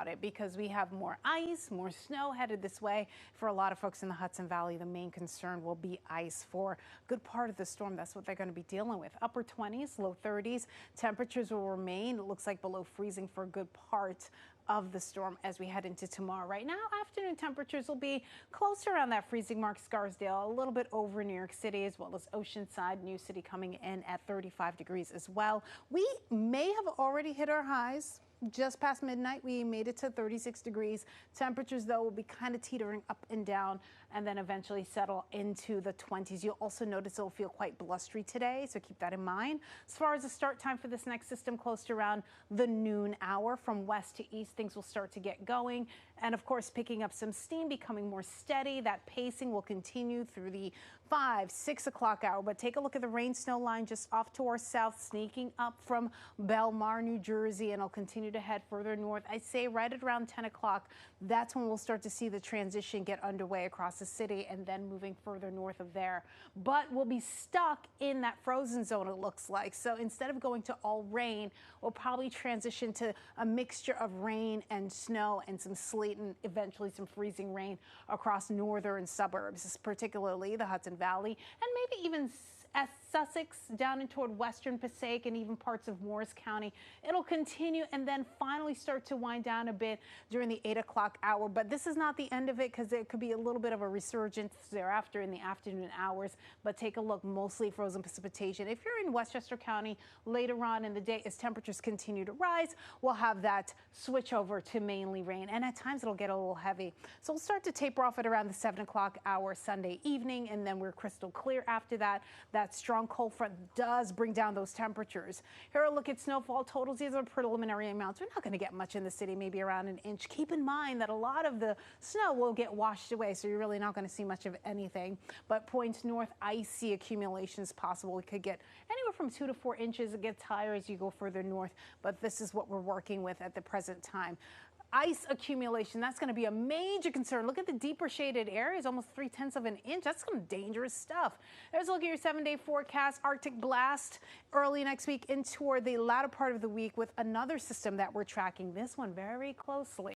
about it because we have more ice, more snow headed this way. For a lot of folks in the Hudson Valley, the main concern will be ice for a good part of the storm. That's what they're going to be dealing with. Upper 20s, low 30s. Temperatures will remain, it looks like, below freezing for a good part of the storm as we head into tomorrow. Right now, afternoon temperatures will be close around that freezing mark. Scarsdale, a little bit over New York City, as well as Oceanside, New City coming in at 35 degrees as well. We may have already hit our highs. Just past midnight, we made it to 36 degrees. Temperatures, though, will be kind of teetering up and down and then eventually settle into the 20s. You'll also notice it'll feel quite blustery today, so keep that in mind. As far as the start time for this next system, close to around the noon hour. From west to east, things will start to get going. And, of course, picking up some steam, becoming more steady. That pacing will continue through the 5, 6 o'clock hour. But take a look at the rain-snow line just off to our south, sneaking up from Belmar, New Jersey, and it'll continue to head further north. I'd say right at around 10 o'clock, that's when we'll start to see the transition get underway across the city and then moving further north of there. But we'll be stuck in that frozen zone, it looks like. So instead of going to all rain, we'll probably transition to a mixture of rain and snow and some sleet and eventually some freezing rain across northern suburbs, particularly the Hudson Valley and maybe even Sussex down and toward western Passaic and even parts of Morris County. It'll continue and then finally start to wind down a bit during the 8 o'clock hour. But this is not the end of it because there could be a little bit of a resurgence thereafter in the afternoon hours. But take a look, mostly frozen precipitation. If you're in Westchester County later on in the day, as temperatures continue to rise, we'll have that switch over to mainly rain. And at times it'll get a little heavy. So we'll start to taper off at around the 7 o'clock hour Sunday evening. And then we're crystal clear after that. That strong cold front does bring down those temperatures. Here a look at snowfall totals. These are preliminary amounts. We're not going to get much in the city, maybe around an inch. Keep in mind that a lot of the snow will get washed away, so you're really not going to see much of anything. But points north, icy accumulations possible. We could get anywhere from 2 to 4 inches. It gets higher as you go further north, but this is what we're working with at the present time. Ice accumulation, that's going to be a major concern. Look at the deeper shaded areas, almost 3/10 of an inch. That's some dangerous stuff. There's a look at your 7-day forecast. Arctic blast early next week into toward the latter part of the week with another system that we're tracking. This one very closely.